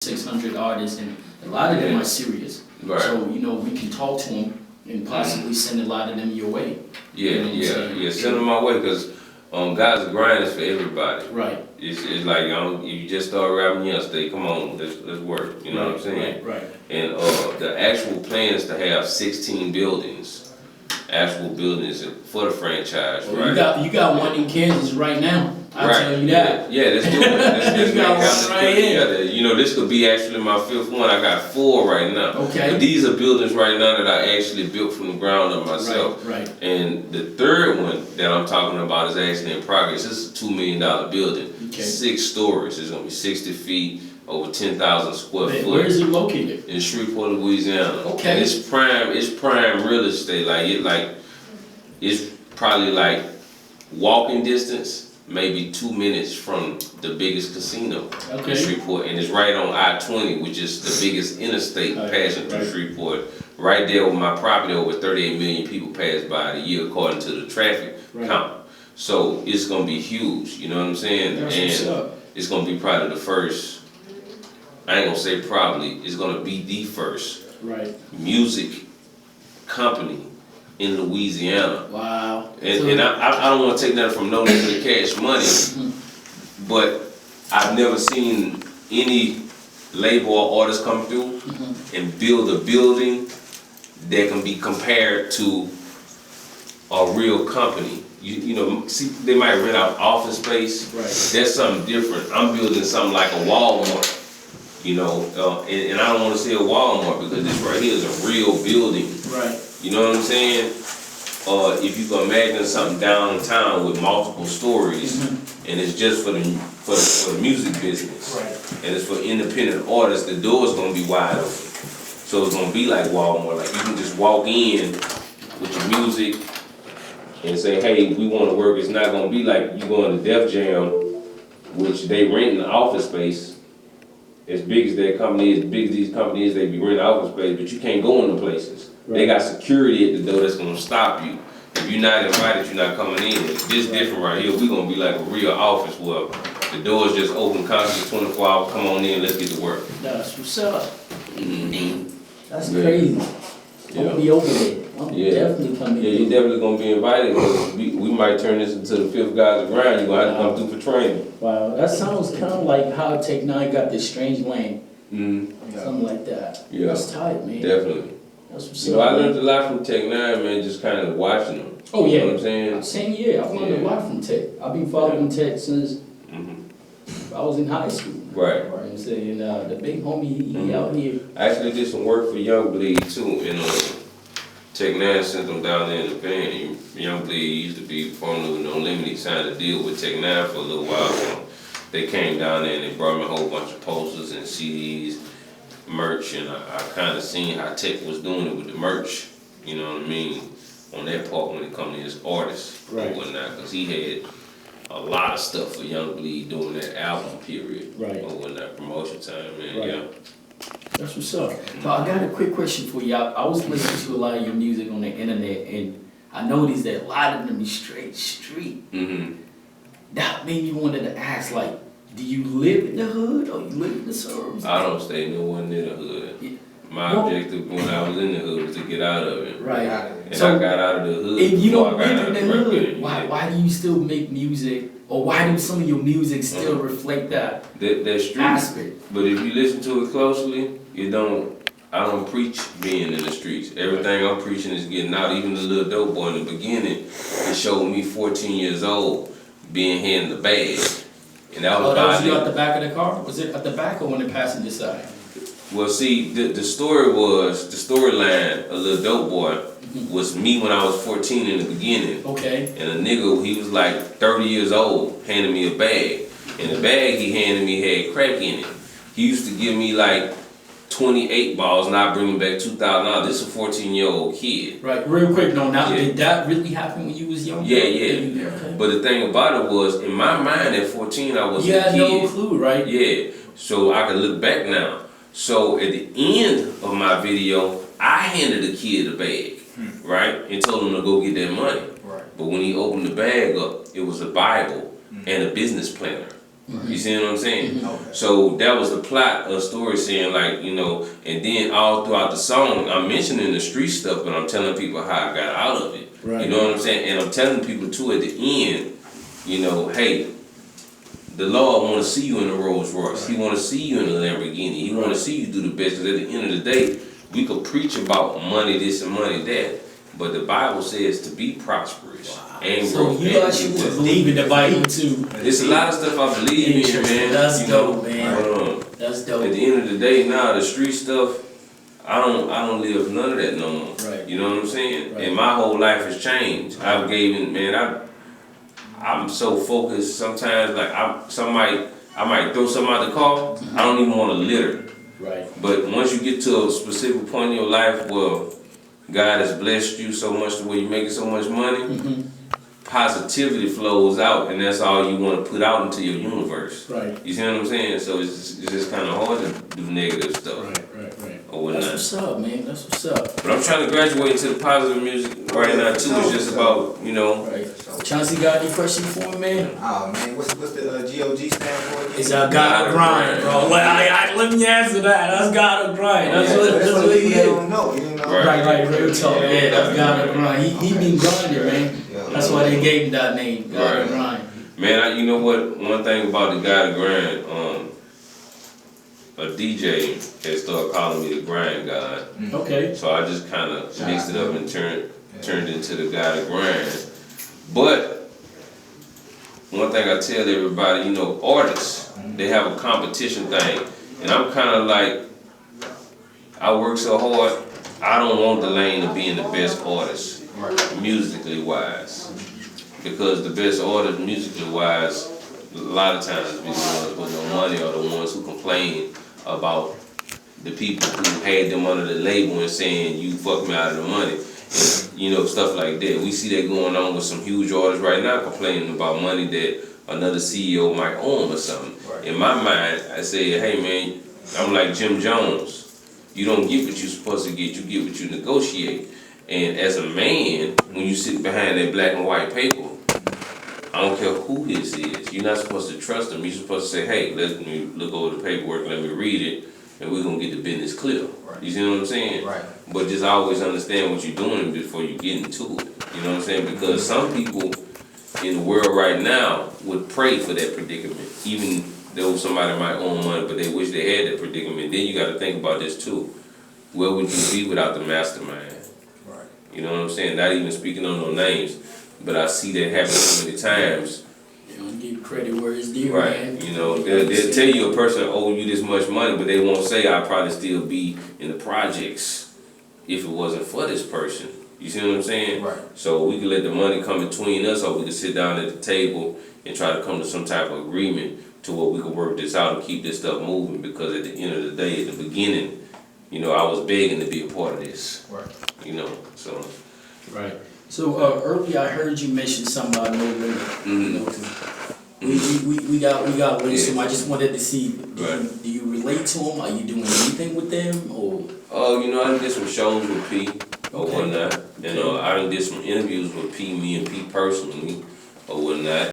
600 artists, and a lot of them are serious. Right. So, we can talk to them and possibly send a lot of them your way. Yeah. Send them my way, because God's grind is for everybody. Right. It's like, if you just start rapping yesterday, come on, let's work. You know what I'm saying? Right. And the actual plan is to have 16 buildings, actual buildings for the franchise, Well, right? You got one in Kansas right now. I'll tell you that. Yeah, let's do it. Let's You got one right here. This could be actually my 5th one. I got 4 right now. Okay. But these are buildings right now that I actually built from the ground up myself. Right. And the 3rd one that I'm talking about is actually in progress. This is a $2 million building. Okay. 6 stories. It's gonna be 60 feet, over 10,000 square foot. Where is it located? In Shreveport, Louisiana. Okay. And it's prime real estate. It's probably like walking distance, maybe 2 minutes from the biggest casino in Shreveport, and it's right on I-20, which is the biggest interstate passing through Shreveport. Right there with my property, over 38 million people pass by a year according to the traffic count. So it's gonna be huge, you know what I'm saying? That's what's up. It's gonna be probably the first, I ain't gonna say probably, it's gonna be the first music company in Louisiana. Wow. And I don't want to take nothing from no nigga to cash money, but I've never seen any label or artist come through and build a building that can be compared to a real company. See, they might rent out office space. Right. That's something different. I'm building something like a Walmart. And I don't want to say a Walmart because this right here is a real building. Right. You know what I'm saying? If you can imagine something downtown with multiple stories, and it's just for the music business, and it's for independent artists, the door's gonna be wide open. So it's gonna be like Walmart. Like you can just walk in with your music and say, "Hey, we want to work." It's not gonna be like you going to Def Jam, which they rent an office space. As big as their company, as big as these companies, they be renting office space, but you can't go into places. They got security at the door that's gonna stop you. If you're not invited, you're not coming in. This different right here. We're gonna be like a real office where the doors just open constantly 24 hours. Come on in, let's get to work. That's what's up. That's crazy. I'm gonna be over there. I'm definitely coming. Yeah, you're definitely gonna be invited. We might turn this into the 5th Guys Grind. You're gonna have to come through for training. Wow, that sounds kind of like how Tech 9 got this strange lane. Something like that. Yeah. That's tight, man. Definitely. That's what's up. I learned a lot from Tech 9, man, just kind of watching them. Oh, yeah. You know what I'm saying? Same year. I've learned a lot from Tech. I've been following Tech since I was in high school. Right. I'm saying the big homie, he out here. I actually did some work for Young Bleed too, and Tech 9 sent them down there in the van. Young Bleed used to be formerly with No Limit. He signed a deal with Tech 9 for a little while. So they came down there and they brought me a whole bunch of posters and CDs, merch, and I kind of seen how Tech was doing it with the merch. You know what I mean? On that part when it comes to his artists and whatnot, because he had a lot of stuff for Young Bleed during that album period or whatnot, promotion time, man. Yeah. That's what's up. So I got a quick question for you. I was listening to a lot of your music on the internet, and I noticed that a lot of them is straight street. That made me wanted to ask, like, do you live in the hood or you live in the suburbs? I don't stay nowhere near the hood. Yeah. My objective when I was in the hood was to get out of it. Right. And so, I got out of the hood. If you don't before I got live in out the of hood, why do you still make music? Or why do some of your music still reflect that street aspect? But if you listen to it closely, I don't preach being in the streets. Everything I'm preaching is getting out. Even the little dope boy in the beginning, it showed me 14 years old being here in the bag. And that was that was you at the back of the car? Was it at the back or on the passenger side? Well, see, the storyline of Lil Dope Boy was me when I was 14 in the beginning. Okay. And a nigga, he was like 30 years old, handed me a bag. And the bag he handed me had crack in it. He used to give me like 28 balls and I bring him back $2,000. This is a 14-year-old kid. Right, real quick, did that really happen when you was young? Yeah. Okay. But the thing about it was, in my mind at 14, I was a kid. You had no clue, right? Yeah, so I could look back now. So at the end of my video, I handed the kid a bag, right? And told him to go get that money. Right. But when he opened the bag up, it was a Bible and a business planner. You see what I'm saying? Okay. So that was the plot of the story, saying like, you know, and then all throughout the song, I'm mentioning the street stuff, but I'm telling people how I got out of it. Right. You know what I'm saying? And I'm telling people too at the end, you know, hey, the Lord want to see you in a Rolls Royce. He want to see you in a Lamborghini. He want to see you do the best. Because at the end of the day, we could preach about money this and money that, but the Bible says to be prosperous and So grow. you actually believe in the Bible too? It's a lot of stuff I believe in, man. That's you know, dope, man. That's dope. At the end of the day, now the street stuff, I don't live none of that no more. Right. You know what I'm saying? Right. And my whole life has changed. I've given, man, I'm so focused sometimes, like I might throw something out the car, I don't even want to litter. Right. But once you get to a specific point in your life where God has blessed you so much to where you're making so much money, positivity flows out, and that's all you want to put out into your universe. Right. You see what I'm saying? So it's just kind of hard to do negative stuff. Right. Or whatnot. That's what's up, man. That's what's up. But I'm trying to graduate into the positive music right now too. It's just about, you know. Right. Chauncey, got any questions for me, man? Oh man, what's the GOG stand for again? It's gotta grind, bro. Let me answer that. That's gotta grind. That's what That's he what is. don't know, you know. Right, real talk. Yeah, that's gotta grind. He been grinding, man. That's why they gave him that name, gotta grind. Man, you know what? One thing about the Gotta Grind, a DJ has started calling me the Grind God. Okay. So I just kind of mixed it up and turned into the Gotta Grind. But one thing I tell everybody, you know, artists, they have a competition thing, and I'm kind of like, I work so hard, I don't want the lane of being the best artist, musically wise, because the best artists, musically wise, a lot of times be the ones with no money or the ones who complain about the people who had them under the label and saying you fucked me out of the money, and, you know, stuff like that. We see that going on with some huge artists right now complaining about money that another CEO might owe them or something. In my mind, I say, hey man, I'm like Jim Jones. You don't get what you're supposed to get, you get what you negotiate. And as a man, when you sit behind that black and white paper, I don't care who this is, you're not supposed to trust them. You're supposed to say, hey, let me look over the paperwork, let me read it, and we're going to get the business clear. You see what I'm saying? Right. But just always understand what you're doing before you get into it. You know what I'm saying? Because some people in the world right now would pray for that predicament, even though somebody might own money, but they wish they had that predicament. Then you got to think about this too. Where would you be without the mastermind? Right. You know what I'm saying? Not even speaking on no names, but I see that happen so many times. You don't give credit where it's due, Right. man. You know, they'll tell you a person owe you this much money, but they won't say I'd probably still be in the projects if it wasn't for this person. You see what I'm saying? Right. So we can let the money come between us, or we can sit down at the table and try to come to some type of agreement to where we can work this out and keep this stuff moving. Because at the end of the day, at the beginning, you know, I was begging to be a part of this. Right. You know, so. Right. So earlier I heard you mention something about no limit. You know, 'cause we got links to him. I just wanted to see, do you relate to him? Are you doing anything with them or? Oh, you know, I did some shows with P or whatnot. And I done did some interviews with P, me and P personally or whatnot.